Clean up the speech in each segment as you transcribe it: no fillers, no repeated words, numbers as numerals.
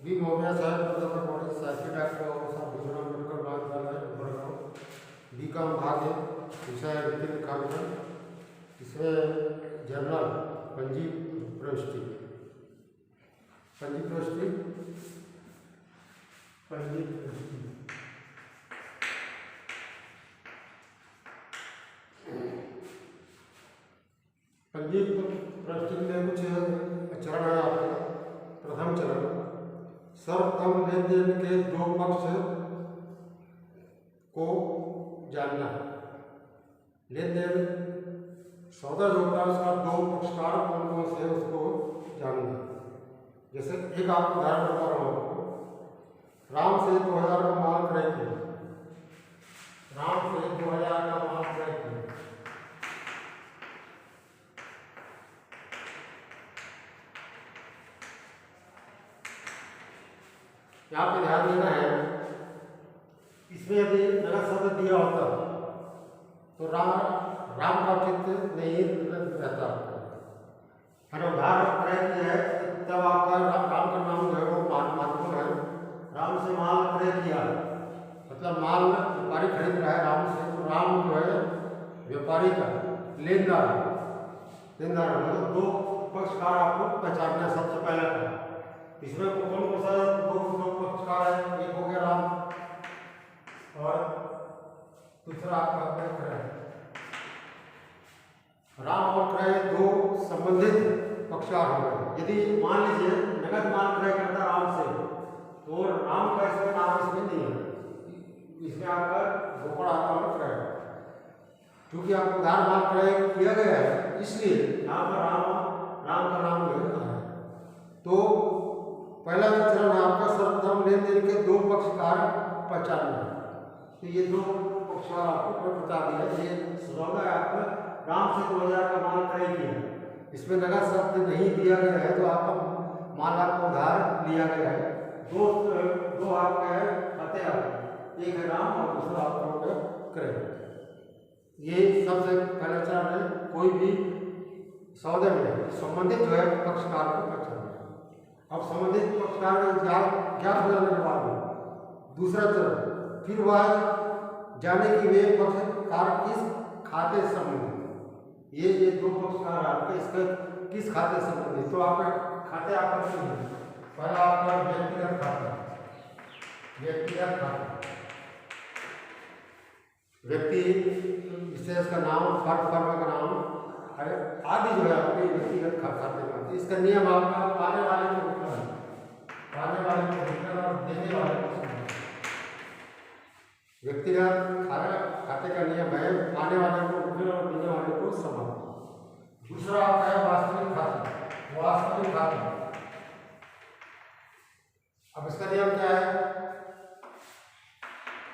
B Maurya साहब प्रथम college साहित्य डॉक्टर बाबा साहब भीमराव अम्बेडकर महाविद्यालय गुड़गांव बीकॉम भाग है विषय वित्तीय लेखांकन। इसमें जर्नल पंजी प्रविष्टि में कुछ चरण है आपका। प्रथम चरण सर्वप्रथम लेन देन के दो पक्ष को जानना। लेन देन सौदा जो होता है उसका दो पक्षकार कौन कौन से उसको जानना। जैसे एक आपको उदाहरण बता रहा हूँ आपको। राम से 2000 का माल क्रय किया। राम से 2000 का माल क्रय किया। यहाँ पे ध्यान देना है, इसमें यदि नगद शब्द दिया होता तो राम का चित्त नहीं रहता। अगर उदाहरण क्रय किया है तब आपका राम का नाम जो है वो महत्वपूर्ण है। राम से माल क्रय किया मतलब माल व्यापारी खरीद रहा है राम से, तो राम जो है व्यापारी का लेनदार मतलब दो पक्षकार आपको पहचानना है। सबसे पहले का इसमें कौन कौन सा दो पक्षकार है। एक हो गया राम और दूसरा आपका क्रय। राम और क्रय दो संबंधित पक्षकार हो गए। यदि मान लीजिए नगद माल क्रय करता राम से तो राम का इसमें नाम इसमें नहीं है, इसमें आपका गोपड़ आता है क्रय। क्योंकि आपको उधार माल क्रय किया गया है इसलिए यहाँ पर राम का नाम है। तो पहला चरण है आपका सर्वप्रथम लेन देन के दो पक्षकार पहचानना। तो ये दो पक्षकार आपको बता दिया। ये सौदा है आपका राम से 2000 का माल क्रय किया, इसमें नगद शब्द नहीं दिया गया है तो आपका माल आपको उधार लिया गया है। दो आपका है खाते, एक है राम और दूसरा आपका क्रय। ये सबसे पहला चरण है। कोई भी सौदे में संबंधित जो है पक्षकार को पहचानना। अब संबंधित पक्षकार क्या बदलने के बाद दूसरा चरण फिर वह जाने की वे पक्षकार किस खाते से संबंधित। ये दो पक्षकार आपके इसके किस खाते से संबंधित। तो आपके खाते आपका क्यों है। पहला आपका व्यक्तिगत खाता, व्यक्ति विशेष का नाम, फर्म का नाम आदि जो है आपके व्यक्तिगत खाते में। इसका नियम आपका पाने वाले को और देने वाले को। व्यक्तिगत खाते का नियम है पाने वाले को और देने वाले को समान। दूसरा आपका है वास्तविक खाता। अब इसका नियम क्या है।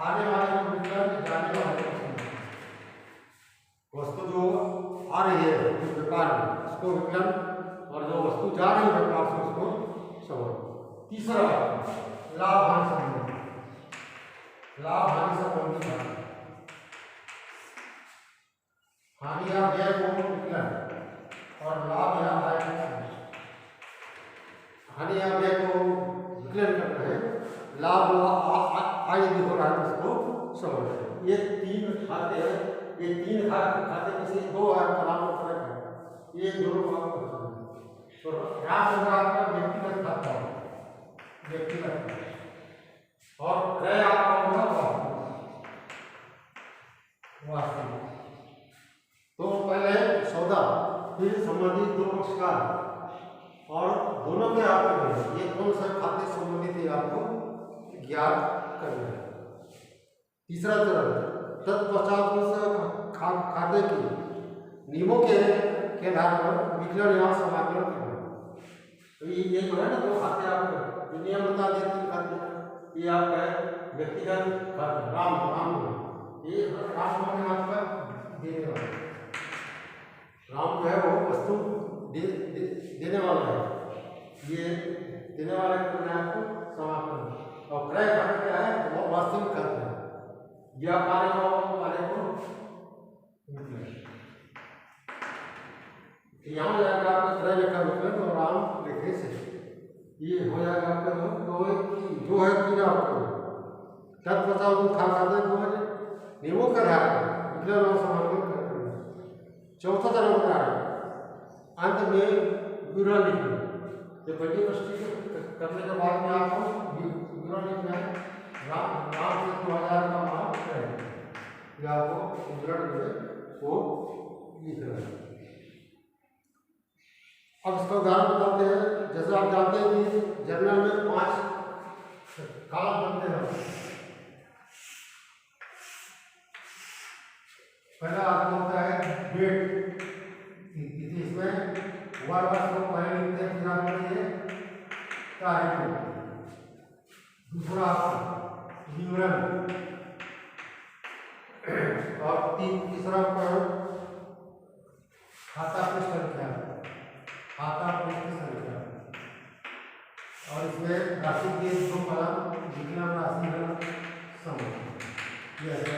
आने वाले को विकलन, जाने वाले को समान। वस्तु जो आ रही है व्यापार में उसको विकलन और जो वस्तु जा रही है व्यापार से उसको समान। तीसरा लाभ हानि संबंधी हानि या व्यय को विकलन और लाभ या आय को समान। हानि या व्यय को विकलन करना है, लाभ आय यदि हो रहा है उसको समझना। ये तीन खाते हैं। ये तीन खाते किसी दो कलाम का फर्क है। ये दोनों तो राम होगा आपका व्यक्तिगत खाता और क्रय आपका होगा वास्तविक। तो पहले सौदा फिर संबंधित दो पक्षकार और दोनों के आपको ये कौन सा खाते संबंधित है आपको ज्ञात करना है। तीसरा चरण तत्पश्चात उस खाते के नियमों के आधार पर विकलन या समाकलन करना। तो ये जो है ना दो खाते आपको नियम बता देते हैं खाते। ये आपका है व्यक्तिगत खाता राम ये राम आपका देने वाला। राम जो है वो वस्तु देने वाला है। ये देने वाले को आपको समापन। और क्रय खाता क्या है वो वास्तविक खाता है। या पाने वाले को यहाँ जाकर आपका क्रय लिखा और राम लिखे से ये हो जाएगा आपका जो है तीन आपको तब बचा वो खा खाते को नियमों का ध्यान इतना लोग समर्पित करते हैं। चौथा तरह होता है अंत में विवरण लिखना। ये पहली प्रश्न करने के बाद में आपको विवरण लिखना है। राम से 2000 का मान है या आपको विवरण जो है वो लिखना है। अब इसका उदाहरण बताते हैं। जैसे आप जानते हैं कि जर्नल में 5 कॉलम बनते हैं। पहला आपको होता है डेट, इसमें वर्ष को पहले लिखते हैं, फिर आपको ये तारीख। दूसरा विवरण और तीसरा पर खाता पृष्ठ संख्या, खाता पृष्ठ संख्या। और इसमें राशि के 2 कॉलम विकलन राशि का समय। ये है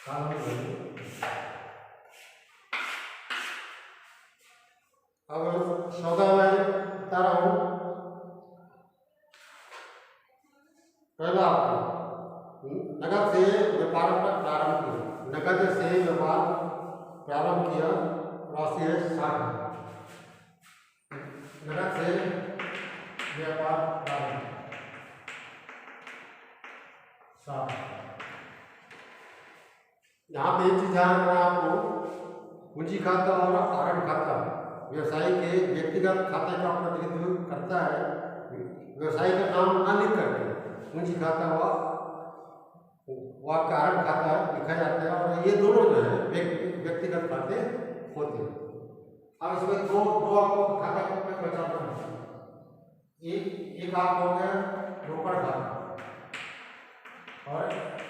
कॉलम। अब 14 में बता रहा हूँ। पहला आपको नगद से व्यापार प्रारंभ किया। नगद से व्यापार प्रारंभ किया, राशि है 60। नगद से व्यापार प्रारंभ 60। यहाँ पे एक चीज ध्यान रखना आपको, पूंजी खाता और आरंभ खाता व्यवसाय के व्यक्तिगत खाते का प्रतिनिधित्व करता है। व्यवसाय का नाम न लिख करके पूंजी खाता व आरंभ खाता लिखा जाता है और ये दोनों जो है व्यक्तिगत खाते होते हैं। अब इसमें दो आपको खाता पहचानना है। एक आप हो गया रोकड़ खाता और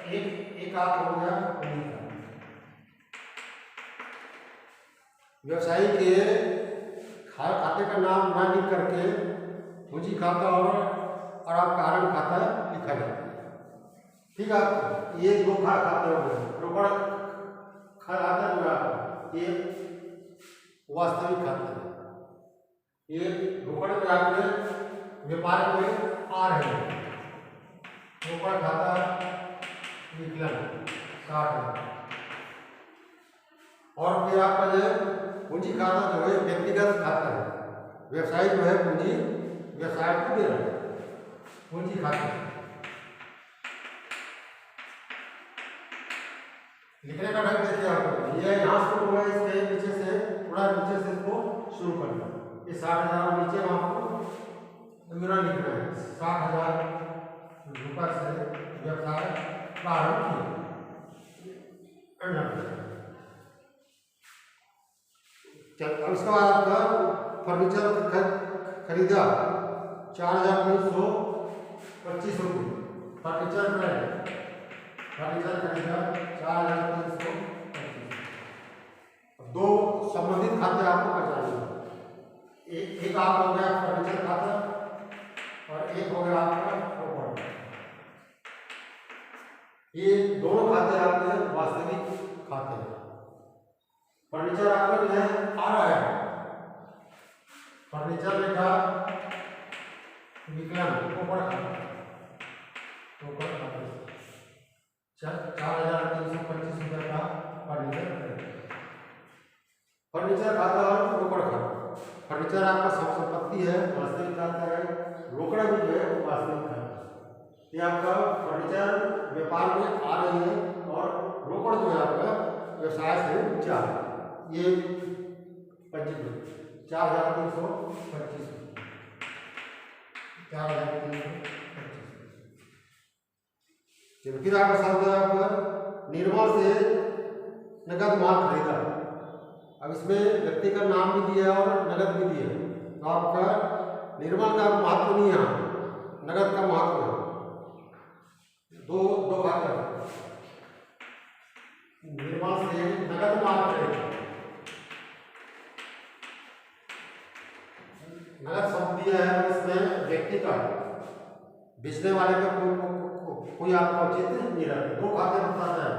एक आप हो गया पूंजी खाता। व्यवसायी के खाते का नाम ना लिख करके पूंजी खाता और आपका आरंभ खाता लिखा जाता है। ठीक है, ये 2 खाते हो गए। रोकड़ खाता जो है ये वास्तविक खाते हैं। ये रोकड़ में आपके व्यापार में आ रहे हैं। रोकड़ खाता विकलन 60। और फिर आपका जो पूंजी खाता जो है व्यक्तिगत खाता है। व्यवसाय जो है पूंजी व्यवसाय को दे रहा है पूंजी खाता। लिखने का ढंग देखिए आपको, ये यहाँ शुरू हुआ है, इसके नीचे से थोड़ा नीचे से इसको शुरू करना। ये 60,000 नीचे में आपको विवरण लिखना है। 60,000 रुपये से व्यवसाय प्रारंभ किया। अब इसके बाद आपका फर्नीचर खरीदा 4,325 रुपये। फर्नीचर खरीदा 4,325। 2 संबंधित खाते आपको पहचाने। एक आप हो गया फर्नीचर खाता और एक हो गया आपका रोकड़। ये दोनों खाते आपके वास्तविक खाते हैं। फर्नीचर आपका जो है आ रहा है, फर्नीचर लिखा विकलन रोकड़ खाता 4,325 रुपये का फर्नीचर खाता और रोकड़ खाता। फर्नीचर आपका संपत्ति है, वास्तविक खाता है। रोकड़ भी जो है वास्तविक खाता है। ये आपका फर्नीचर व्यापार में आ रही है और रोकड़ जो है आपका व्यवसाय से जा रहा है। ये 4,325। 4,325। फिर आपका शब्द है आपका निर्मल से नगद माल खरीदा। अब इसमें व्यक्ति का नाम भी दिया और नगद भी दिया। तो आपका निर्मल का महत्व नहीं है, नगद का महत्व है। दो खाते निर्मल से नगद माल खरीदा। नगद संपत्ति है, इसमें व्यक्ति का बेचने वाले का कोई आपका औचित्य नहीं रहता। 2 खाते बताता है।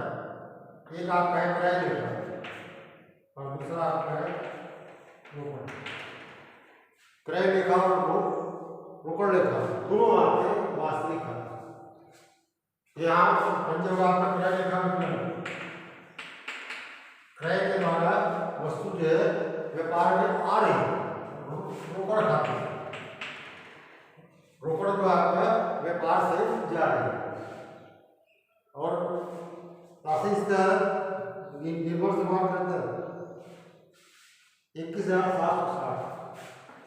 एक आपका है क्रय लेखा और दूसरा आपका है रोकड़। क्रय लेखा और रोकड़ रेखा दोनों आते हैं वास्तविक खाता। यहाँ पंचम आपका क्रय रेखा विकलन, क्रय के द्वारा वस्तु जो है व्यापार में आ रही है, रोकड़ खाता, रोकड़ जो आपका व्यापार से जा रही है। और प्राशिष्ट निर्भर से बात करते हैं 21,760,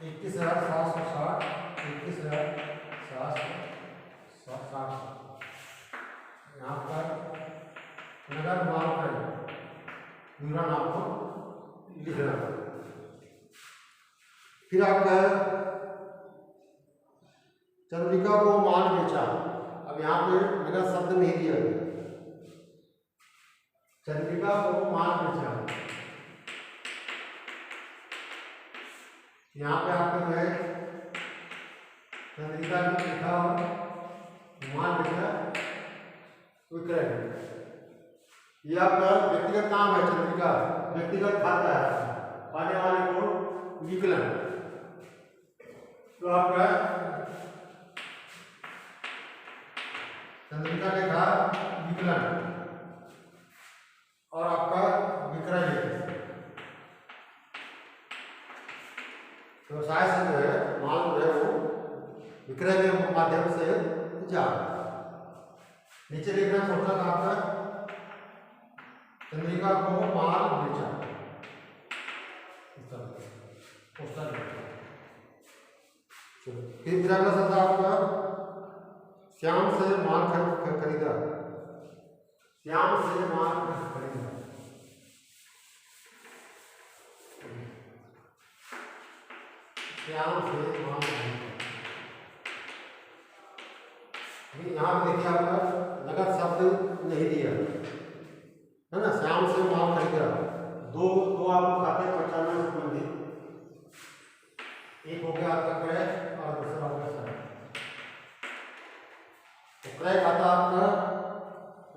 21,760, 21,760 यहाँ पर नगद माल क्रय विवरण आपको लिखना है। फिर आपका चंद्रिका को माल बेचा, अब यहाँ पे नगद शब्द नहीं दिया गया, चंद्रिका को माल बेचा, यहाँ पे आपको जो है चंद्रिका लिखा हो माल बेचा विक्रय, ये आपका व्यक्तिगत काम है, चंद्रिका व्यक्तिगत खाता है, पाने वाले को विकलन, तो आपका चंद्रिका लिखा विकलन और आपका विक्रय व्यवसाय से जो है माल जो है वो विक्रय के माध्यम से जा, नीचे लिखना छोटा आपका चंद्रिका को माल बेचा, फिर अगला शब्द आपका श्याम से माल खरीदा, श्याम से माल खरीदा, श्याम से माल खरीदा। यहाँ पे देखिए आपका नगद शब्द नहीं दिया है ना, श्याम से माल खरीदा, दो आपको खाते पहचानना संबंधित, एक हो गया आपका क्रय और दूसरा हो गया शब्द। तो क्रय खाता आपका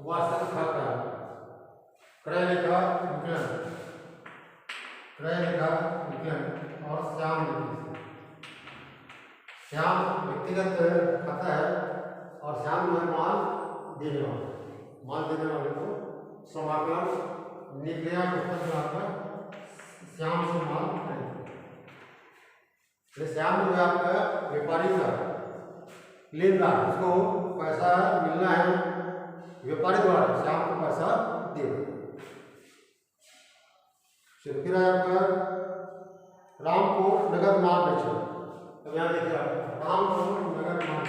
वास्तविक खाता, क्रय लेखा विकलन, क्रय लेखा विकलन और श्याम, श्याम व्यक्तिगत खाता है और श्याम जो है माल देने वाला, माल देने वाले को समाकलन निकलिया पुस्तक में आपका श्याम से माल खरीदा। श्याम जो है आपका व्यापारी का लेनदार, उसको पैसा मिलना है व्यापारी द्वारा, श्याम को पैसा देना। फिर आपका राम को नगद माल बेचा, तो यहाँ देखिए राम को नगद माल,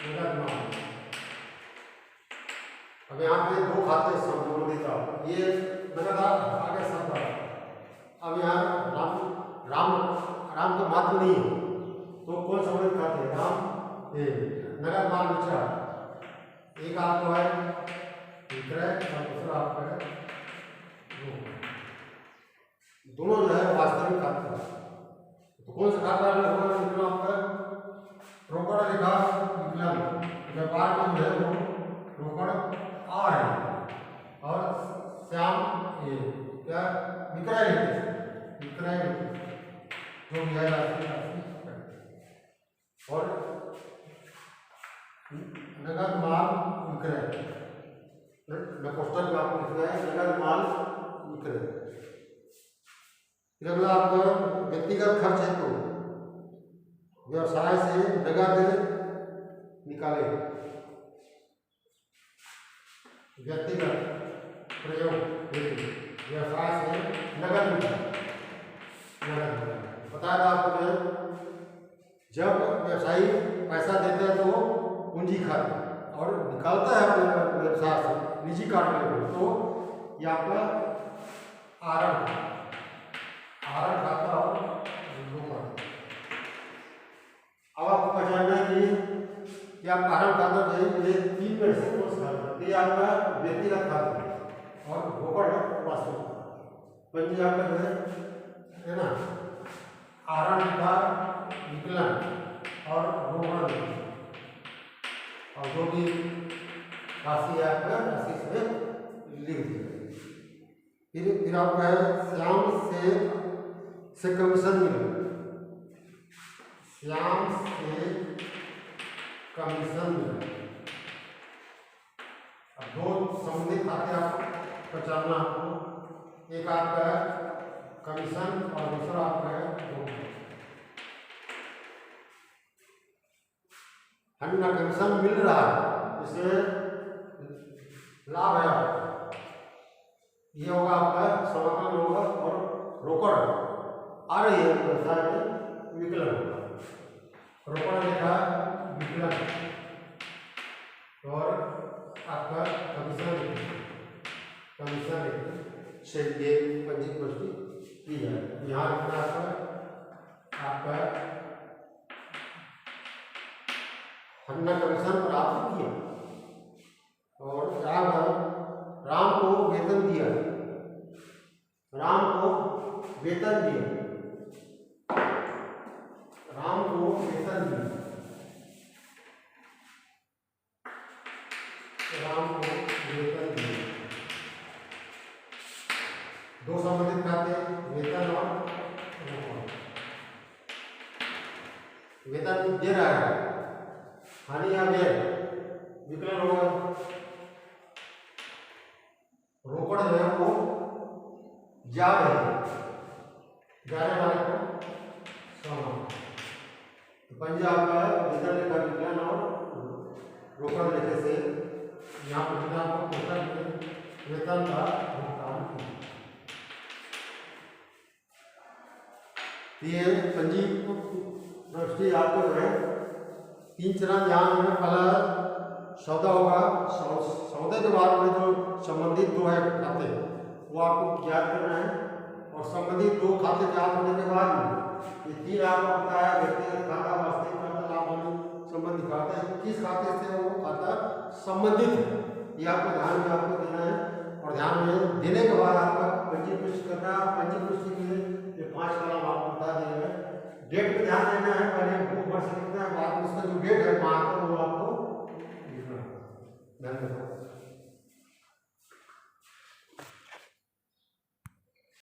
नगद माल, अब यहाँ पे दो खाते संबंधित, ये नगद आगे शब्द, अब यहाँ राम राम राम तो मात्र नहीं है, तो कौन संबंधित खाते हैं, राम नगद माल बेचा, एक आपको है विक्रय और दूसरा आपका है, दोनों जो है वास्तविक खाता, तो कौन सा खाता है आपका रोकड़ रेखा विकलन, व्यापार में जो है वो रोकड़ आ रहे हैं और श्याम ये क्या विक्रय लेते, विक्रय जो भी है और नगद माल विक्रय, कोष्ठक में आपको लिखना है नगद माल विक्रय। फिर अगला आपका व्यक्तिगत खर्च है, तो व्यवसाय से नगद निकाले, व्यक्तिगत प्रयोग व्यवसाय से नगद निकाले, बताया था आपको जब व्यवसायी पैसा देता है तो वो पूंजी खाता और निकालता है अपने व्यवसाय से निजी कार्य में, तो ये आपका आरण खाता और रोकड़। अब आपको पहचानना है कि आप आरण खाता जो है ये तीन में से कौन सा खाता, ये आपका व्यक्तिगत खाता और रोकड़ वास्तविक पंजी आपका जो है ना, आरण का विकलन और रोकड़, और जो भी राशि है आपका राशि से लिख दिया। फिर आपका है श्याम से कमीशन मिला, श्याम से कमीशन मिला। अब दो संबंधित खाते आप पहचानना आपको, एक आपका है कमीशन और दूसरा आपका है रोकड़। हमें कमीशन मिल रहा है, इससे लाभ है आपका, ये होगा आपका समाकलन होगा, और रोकड़ आ रही है व्यवसाय में विकलन होगा। रोकड़ लिखा विकलन और आपका कमीशन से पंजीकृत पुष्टि की जाए। यहाँ लिखना आपका हमने कमीशन प्राप्त किया और राम को वेतन दिया, राम को वेतन दिया, राम को वेतन दिया, राम को वेतन दिया। दो संबंधित खाते वेतन और वेतन दे रहा है, हानि या व्यय विकलन होगा। रोकड़ जो है वो जा रहे जाने वाले को समान, पंजाब का वेतन लेखा विकलन और रोकड़ लेखे से यहाँ पर वेतन का भुगतान किया। ये पंजी दृष्टि आपको जो है तीन चरण ध्यान में, पहला सौदा होगा, सौदे के बाद में जो संबंधित दो है खाते वो आपको याद करना है, और संबंधित दो खाते याद होने के बाद में ये तीन आपको बताया व्यक्तिगत खाता, वास्तविक खाता, लाभ हानि संबंधित खाता, किस खाते से वो खाता संबंधित है, ये आपको ध्यान में आपको देना है। और ध्यान में देने के बाद आपका पंजी पुष्टि करना, पंजी पुष्टि के लिए ये 5 कलम आपको बता दिए हैं। डेट पे ध्यान देना है, पहले बुक वर्ष लिखना है, बाद में उसका जो डेट है वहाँ पर वो आपको लिखना है। धन्यवाद।